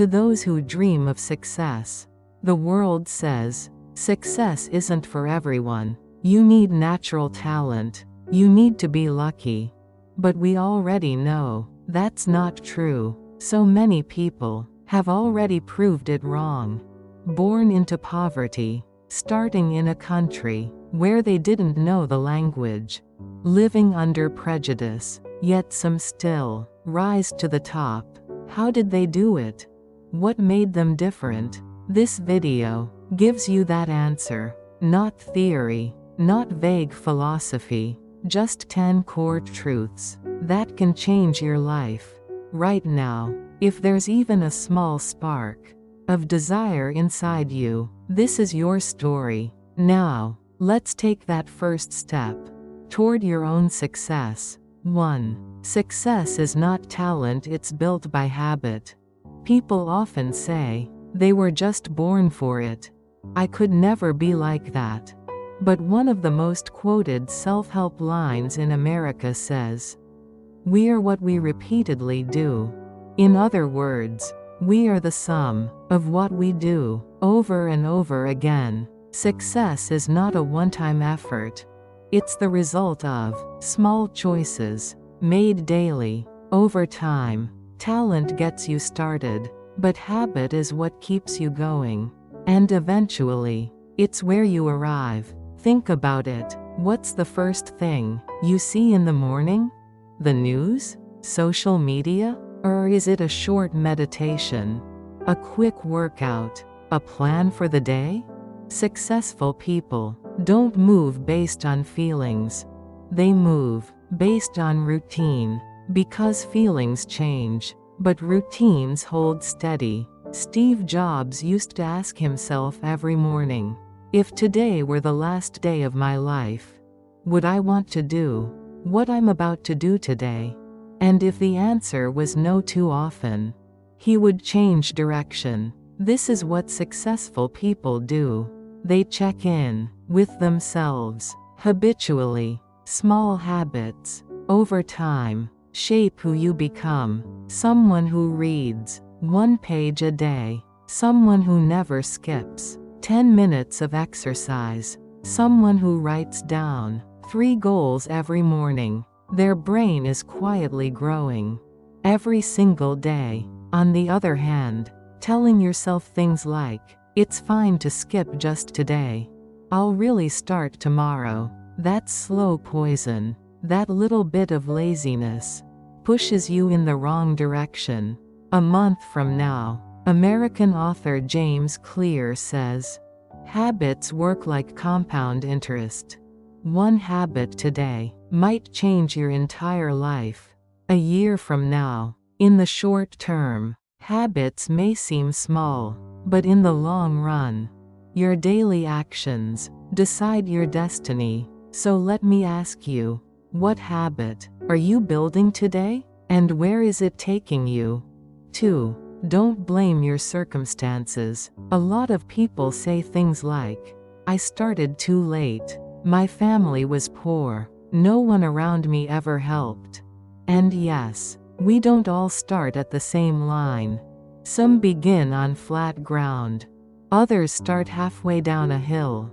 To those who dream of success, the world says, success isn't for everyone. You need natural talent. You need to be lucky. But we already know that's not true. So many people have already proved it wrong. Born into poverty, starting in a country where they didn't know the language, living under prejudice, yet some still rise to the top. How did they do it? What made them different? This video gives you that answer. Not theory, not vague philosophy, just 10 core truths that can change your life right now. If there's even a small spark of desire inside you, this is your story. Now, let's take that first step toward your own success. 1. Success is not talent, it's built by habit. People often say, they were just born for it. I could never be like that. But one of the most quoted self-help lines in America says, "We are what we repeatedly do." In other words, we are the sum of what we do over and over again. Success is not a one-time effort. It's the result of small choices made daily. Over time, talent gets you started, but habit is what keeps you going. And eventually, it's where you arrive. Think about it. What's the first thing you see in the morning? The news? Social media? Or is it a short meditation? A quick workout? A plan for the day? Successful people don't move based on feelings. They move based on routine. Because feelings change, but routines hold steady. Steve Jobs used to ask himself every morning, if today were the last day of my life, would I want to do what I'm about to do today? And if the answer was no too often, he would change direction. This is what successful people do. They check in with themselves habitually. Small habits, over time, shape who you become. Someone who reads 1 page a day. Someone who never skips 10 minutes of exercise. Someone who writes down 3 goals every morning. Their brain is quietly growing every single day. On the other hand, telling yourself things like, it's fine to skip just today, I'll really start tomorrow, that's slow poison. That little bit of laziness pushes you in the wrong direction. A month from now, American author James Clear says, habits work like compound interest. One habit today might change your entire life. A year from now, in the short term, habits may seem small, but in the long run, your daily actions decide your destiny. So let me ask you, what habit are you building today? And where is it taking you? 2. Don't blame your circumstances. A lot of people say things like, I started too late. My family was poor. No one around me ever helped. And yes, we don't all start at the same line. Some begin on flat ground. Others start halfway down a hill.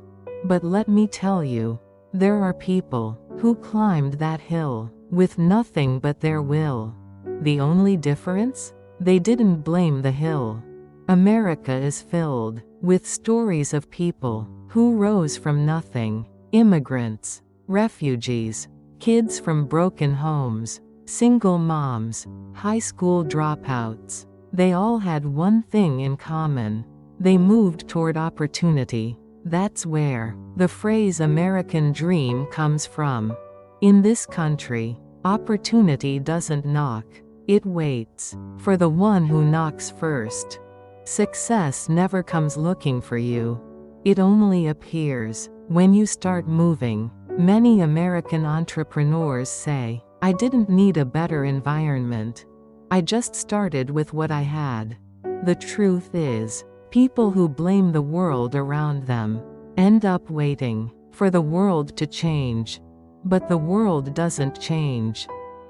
But let me tell you, there are people who climbed that hill with nothing but their will. The only difference? They didn't blame the hill. America is filled with stories of people who rose from nothing. Immigrants, refugees, kids from broken homes, single moms, high school dropouts. They all had one thing in common. They moved toward opportunity. That's where the phrase American dream comes from. In this country, opportunity doesn't knock. It waits for the one who knocks first. Success never comes looking for you. It only appears when you start moving. Many American entrepreneurs say, I didn't need a better environment. I just started with what I had. The truth is, people who blame the world around them end up waiting for the world to change. But the world doesn't change.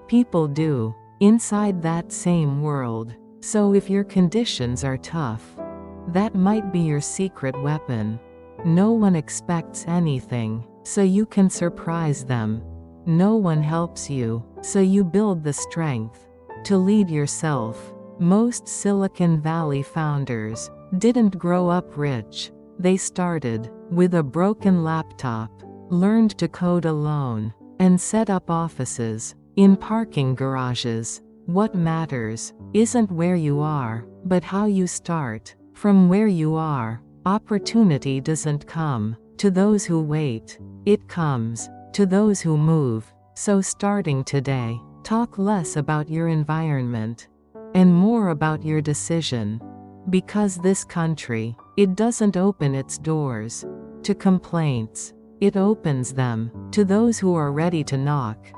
People do. Inside that same world, So if your conditions are tough, that might be your secret weapon. No one expects anything, so you can surprise them. No one helps you, so you build the strength to lead yourself. Most Silicon Valley founders didn't grow up rich. They started with a broken laptop, learned to code alone, and set up offices in parking garages. What matters isn't where you are, but how you start. From where you are, opportunity doesn't come to those who wait. It comes to those who move. So starting today, talk less about your environment and more about your decision. Because this country, it doesn't open its doors to complaints. It opens them to those who are ready to knock.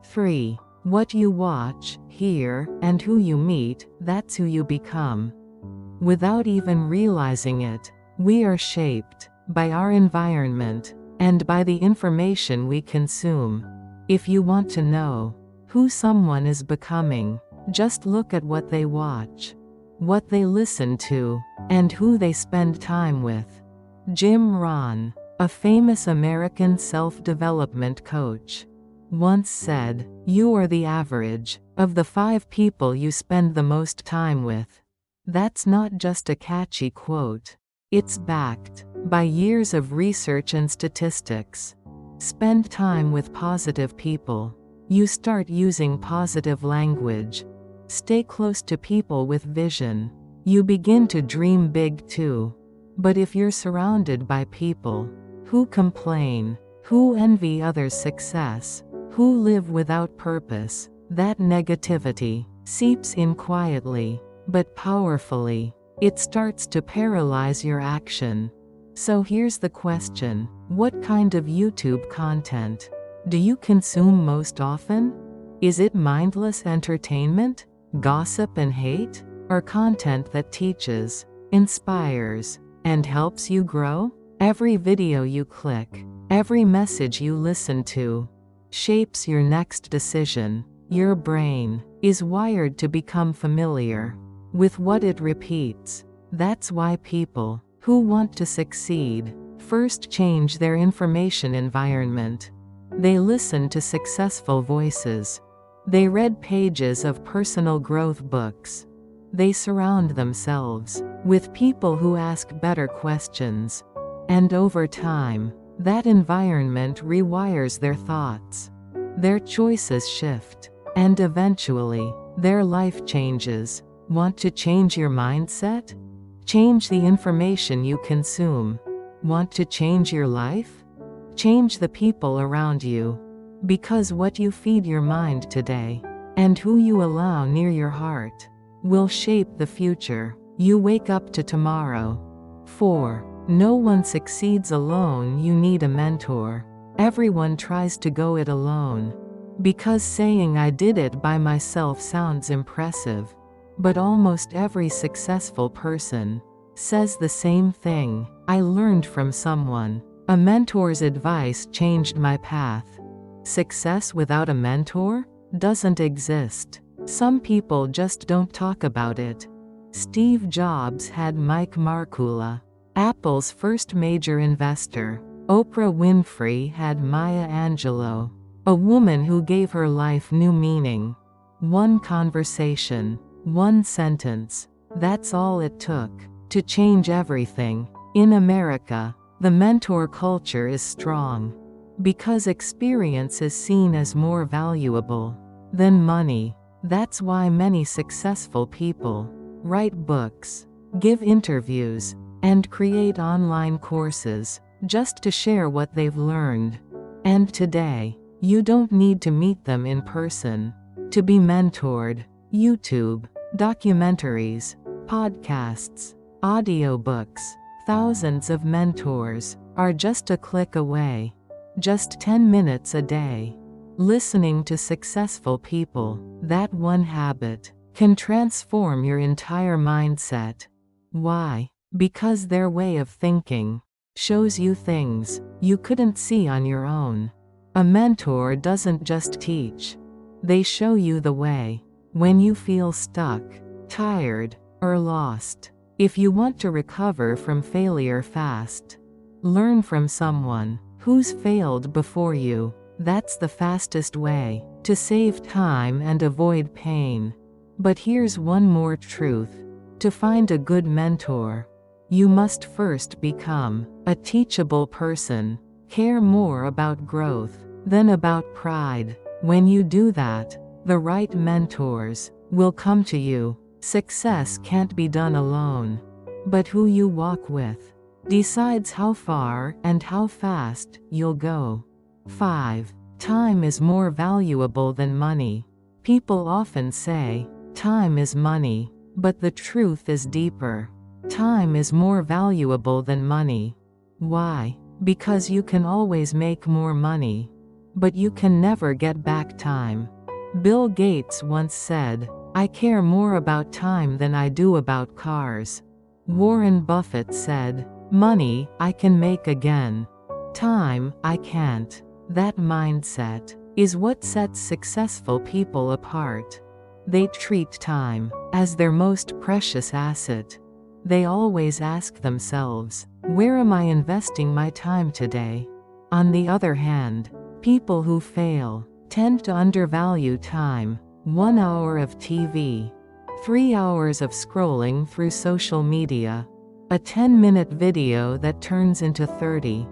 3. What you watch, hear, and who you meet, that's who you become. Without even realizing it, we are shaped by our environment and by the information we consume. If you want to know who someone is becoming, just look at what they watch, what they listen to, and who they spend time with. Jim Rohn, a famous American self-development coach, once said, "You are the average of the 5 people you spend the most time with." That's not just a catchy quote. It's backed by years of research and statistics. Spend time with positive people. You start using positive language. Stay close to people with vision. You begin to dream big too. But if you're surrounded by people who complain, who envy others' success, who live without purpose, that negativity seeps in quietly, but powerfully. It starts to paralyze your action. So here's the question: what kind of YouTube content do you consume most often? Is it mindless entertainment, gossip and hate, or content that teaches, inspires, and helps you grow? Every video you click, every message you listen to, shapes your next decision. Your brain is wired to become familiar with what it repeats. That's why people who want to succeed first change their information environment. They listen to successful voices. They read pages of personal growth books. They surround themselves with people who ask better questions. And over time, that environment rewires their thoughts. Their choices shift. And eventually, their life changes. Want to change your mindset? Change the information you consume. Want to change your life? Change the people around you. Because what you feed your mind today, and who you allow near your heart, will shape the future you wake up to tomorrow. 4. No one succeeds alone. You need a mentor. Everyone tries to go it alone. Because saying "I did it by myself" sounds impressive. But almost every successful person says the same thing: "I learned from someone. A mentor's advice changed my path." Success without a mentor doesn't exist. Some people just don't talk about it. Steve Jobs had Mike Markula, Apple's first major investor. Oprah Winfrey had Maya Angelou, a woman who gave her life new meaning. One conversation, one sentence. That's all it took to change everything. In America, the mentor culture is strong because experience is seen as more valuable than money. That's why many successful people write books, give interviews, and create online courses just to share what they've learned. And today, you don't need to meet them in person to be mentored. YouTube, documentaries, podcasts, audiobooks, thousands of mentors are just a click away. Just 10 minutes a day. Listening to successful people, that one habit can transform your entire mindset. Why? Because their way of thinking shows you things you couldn't see on your own. A mentor doesn't just teach. They show you the way. When you feel stuck, tired, or lost. If you want to recover from failure fast, learn from someone who's failed before you. That's the fastest way to save time and avoid pain. But here's one more truth. To find a good mentor, you must first become a teachable person. Care more about growth than about pride. When you do that, the right mentors will come to you. Success can't be done alone, but who you walk with decides how far and how fast you'll go. 5. Time is more valuable than money. People often say, time is money, but the truth is deeper. Time is more valuable than money. Why? Because you can always make more money, but you can never get back time. Bill Gates once said, "I care more about time than I do about cars." Warren Buffett said, "Money, I can make again. Time, I can't." That mindset is what sets successful people apart. They treat time as their most precious asset. They always ask themselves, where am I investing my time today? On the other hand, people who fail tend to undervalue time. 1 hour of TV, 3 hours of scrolling through social media, a 10-minute video that turns into 30.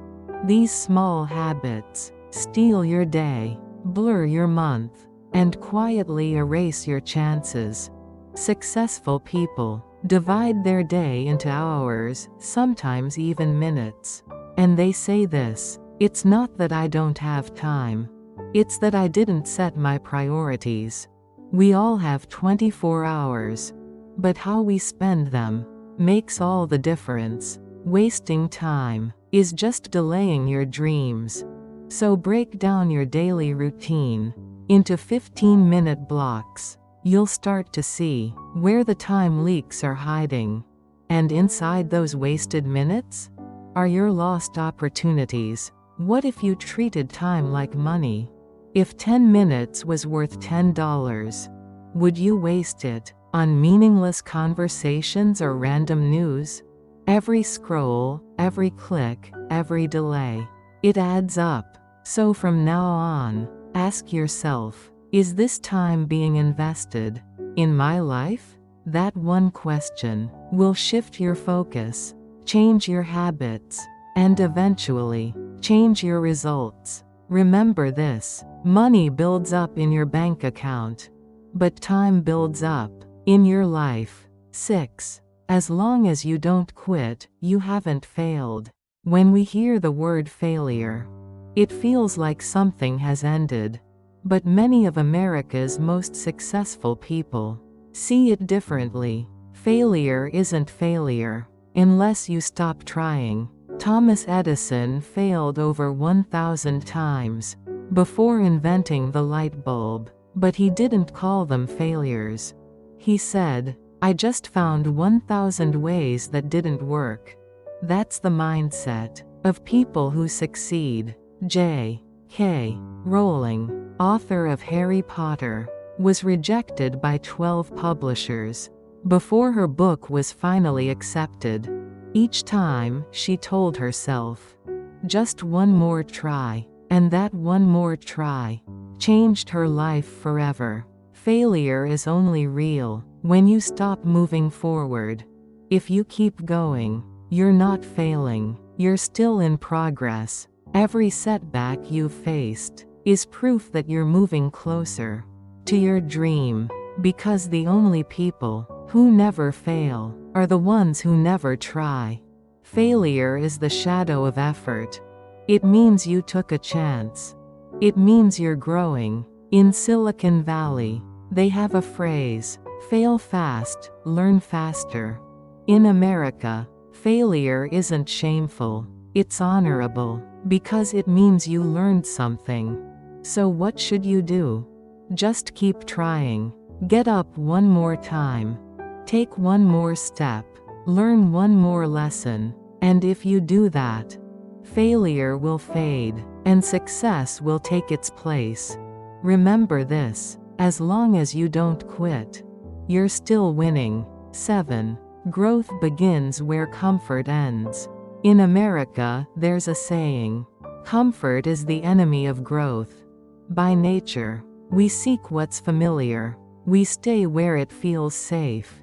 These small habits steal your day, blur your month, and quietly erase your chances. Successful people divide their day into hours, sometimes even minutes. And they say this: "It's not that I don't have time. It's that I didn't set my priorities." We all have 24 hours, but how we spend them makes all the difference. Wasting time is just delaying your dreams. So break down your daily routine into 15-minute blocks. You'll start to see where the time leaks are hiding. And inside those wasted minutes are your lost opportunities. What if you treated time like money? If 10 minutes was worth $10, would you waste it on meaningless conversations or random news? Every scroll, every click, every delay, it adds up. So from now on, ask yourself, is this time being invested in my life? That one question will shift your focus, change your habits, and eventually change your results. Remember this: money builds up in your bank account, but time builds up in your life. 6. As long as you don't quit, you haven't failed. When we hear the word failure, it feels like something has ended. But many of America's most successful people see it differently. Failure isn't failure unless you stop trying. Thomas Edison failed over 1,000 times before inventing the light bulb, but he didn't call them failures. He said, "I just found 1,000 ways that didn't work." That's the mindset of people who succeed. J.K. Rowling, author of Harry Potter, was rejected by 12 publishers before her book was finally accepted. Each time, she told herself, just one more try, and that one more try changed her life forever. Failure is only real when you stop moving forward. If you keep going, you're not failing, you're still in progress. Every setback you've faced is proof that you're moving closer to your dream, because the only people who never fail are the ones who never try. Failure is the shadow of effort. It means you took a chance. It means you're growing. In Silicon Valley, they have a phrase: fail fast, learn faster. In America, failure isn't shameful, it's honorable, because it means you learned something. So what should you do? Just keep trying. Get up one more time. Take one more step. Learn one more lesson. And if you do that, failure will fade, and success will take its place. Remember this: as long as you don't quit, you're still winning. 7. Growth begins where comfort ends. In America, there's a saying, comfort is the enemy of growth. By nature, we seek what's familiar. We stay where it feels safe.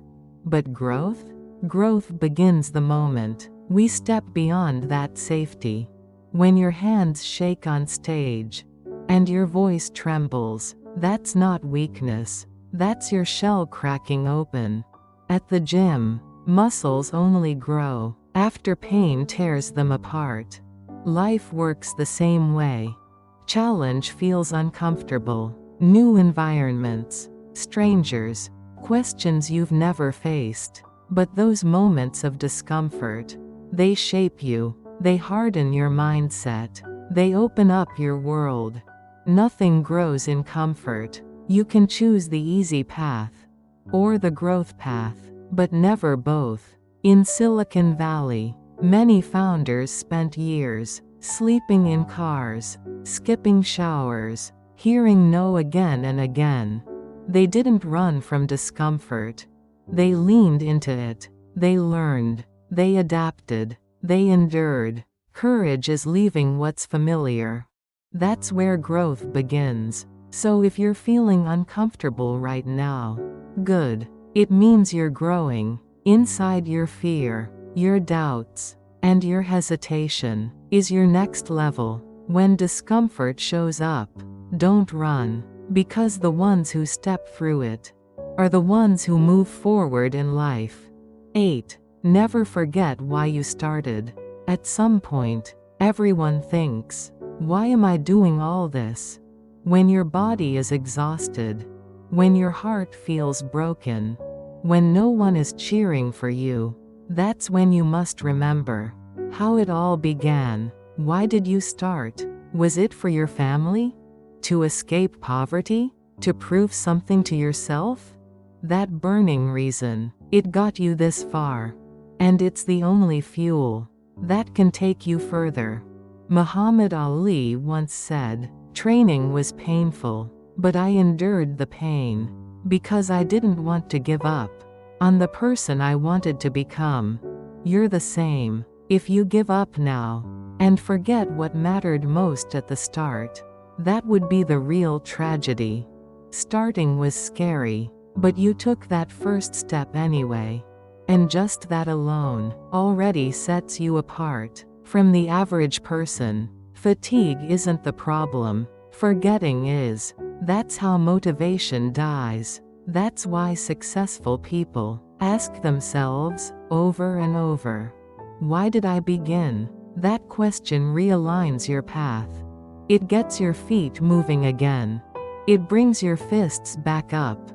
But growth? Growth begins the moment we step beyond that safety. When your hands shake on stage, and your voice trembles, that's not weakness. That's your shell cracking open. At the gym, muscles only grow after pain tears them apart. Life works the same way. Challenge feels uncomfortable. New environments, strangers, questions you've never faced. But those moments of discomfort, they shape you. They harden your mindset. They open up your world. Nothing grows in comfort. You can choose the easy path or the growth path, but never both. In Silicon Valley, many founders spent years sleeping in cars, skipping showers, hearing no again and again. They didn't run from discomfort. They leaned into it. They learned. They adapted. They endured. Courage is leaving what's familiar. That's where growth begins. So if you're feeling uncomfortable right now, good. It means you're growing. Inside your fear, your doubts, and your hesitation is your next level. When discomfort shows up, don't run, because the ones who step through it are the ones who move forward in life. 8. Never forget why you started. At some point, everyone thinks, why am I doing all this? When your body is exhausted, when your heart feels broken, when no one is cheering for you, that's when you must remember how it all began. Why did you start? Was it for your family? To escape poverty? To prove something to yourself? That burning reason, it got you this far. And it's the only fuel that can take you further. Muhammad Ali once said, training was painful, but I endured the pain because I didn't want to give up on the person I wanted to become. You're the same. If you give up now and forget what mattered most at the start, that would be the real tragedy. Starting was scary, but you took that first step anyway. And just that alone already sets you apart from the average person. Fatigue isn't the problem. Forgetting is. That's how motivation dies. That's why successful people ask themselves over and over, why did I begin? That question realigns your path. It gets your feet moving again. It brings your fists back up.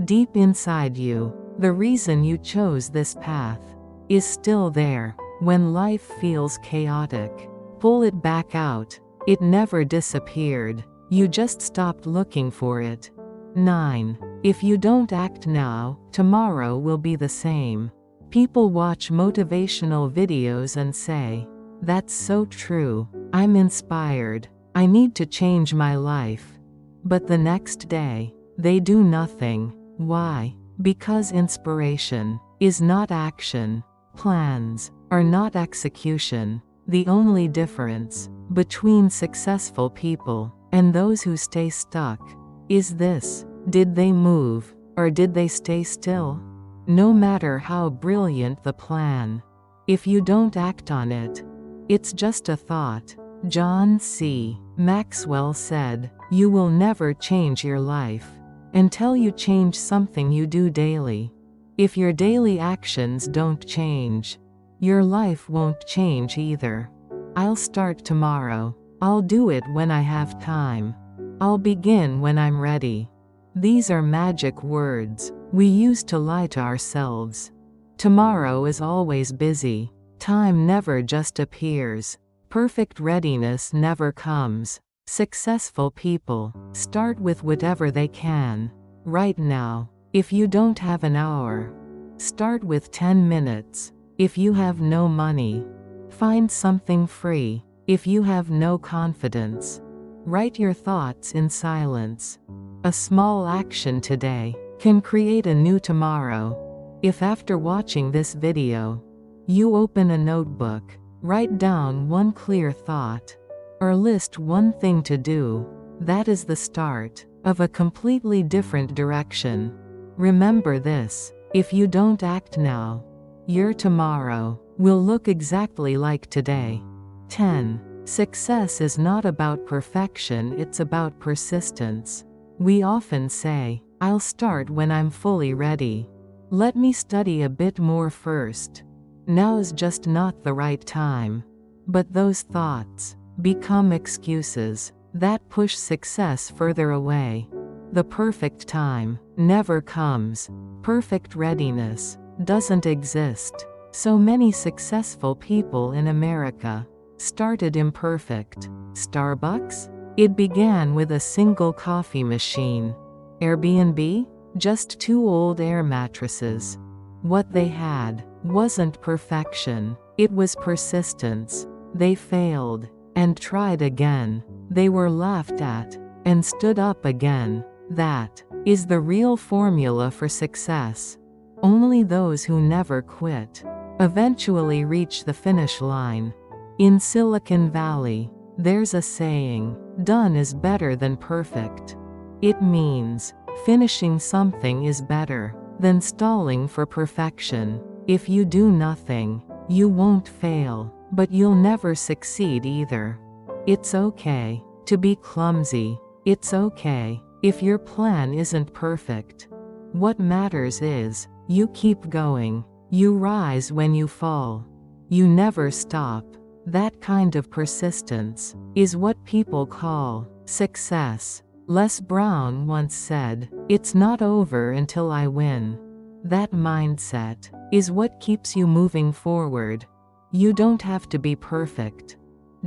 Deep inside you, the reason you chose this path is still there. When life feels chaotic, pull it back out. It never disappeared. You just stopped looking for it. 9. If you don't act now, tomorrow will be the same. People watch motivational videos and say, that's so true. I'm inspired. I need to change my life. But the next day, they do nothing. Why? Because inspiration is not action. Plans are not execution. The only difference between successful people and those who stay stuck is this: did they move, or did they stay still? No matter how brilliant the plan, if you don't act on it, it's just a thought. John C. Maxwell said, "You will never change your life until you change something you do daily." If your daily actions don't change, your life won't change either. I'll start tomorrow. I'll do it when I have time. I'll begin when I'm ready. These are magic words we use to lie to ourselves. Tomorrow is always busy. Time never just appears. Perfect readiness never comes. Successful people start with whatever they can. Right now. If you don't have an hour, start with 10 minutes. If you have no money, find something free. If you have no confidence, write your thoughts in silence. A small action today can create a new tomorrow. If after watching this video, you open a notebook, write down one clear thought, or list one thing to do, that is the start of a completely different direction. Remember this: if you don't act now, your tomorrow will look exactly like today. 10. Success is not about perfection, it's about persistence. We often say, "I'll start when I'm fully ready. Let me study a bit more first. Now's just not the right time." But those thoughts become excuses that push success further away. The perfect time never comes. Perfect readiness doesn't exist. So many successful people in America started imperfect. Starbucks? It began with a single coffee machine. Airbnb? Just 2 old air mattresses. What they had wasn't perfection, it was persistence. They failed and tried again. They were laughed at and stood up again. That is the real formula for success. Only those who never quit eventually reach the finish line. In Silicon Valley, there's a saying, "Done is better than perfect." It means finishing something is better than stalling for perfection. If you do nothing, you won't fail, but you'll never succeed either. It's okay to be clumsy. It's okay if your plan isn't perfect. What matters is, you keep going. You rise when you fall. You never stop. That kind of persistence is what people call success. Les Brown once said, "It's not over until I win." That mindset is what keeps you moving forward. You don't have to be perfect.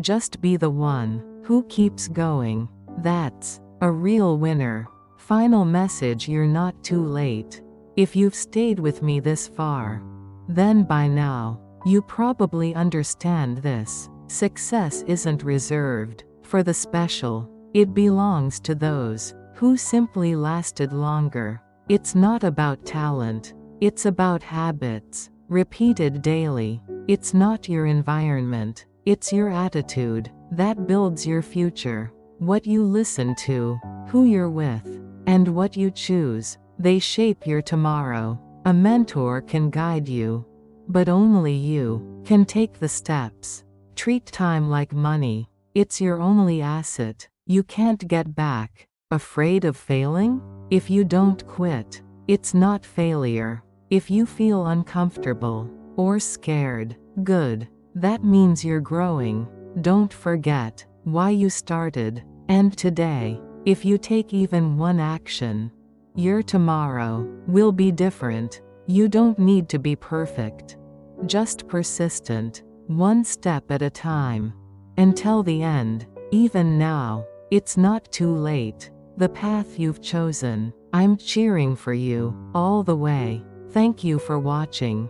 Just be the one who keeps going. That's a real winner. Final message: you're not too late. If you've stayed with me this far, then by now, you probably understand this. Success isn't reserved for the special. It belongs to those who simply lasted longer. It's not about talent. It's about habits, repeated daily. It's not your environment. It's your attitude that builds your future. What you listen to, who you're with, and what you choose, they shape your tomorrow. A mentor can guide you, but only you can take the steps. Treat time like money. It's your only asset. You can't get back. Afraid of failing? If you don't quit, it's not failure. If you feel uncomfortable or scared, good. That means you're growing. Don't forget why you started. And today, if you take even one action, your tomorrow will be different. You don't need to be perfect. Just persistent, one step at a time. Until the end. Even now, it's not too late. The path you've chosen, I'm cheering for you all the way. Thank you for watching.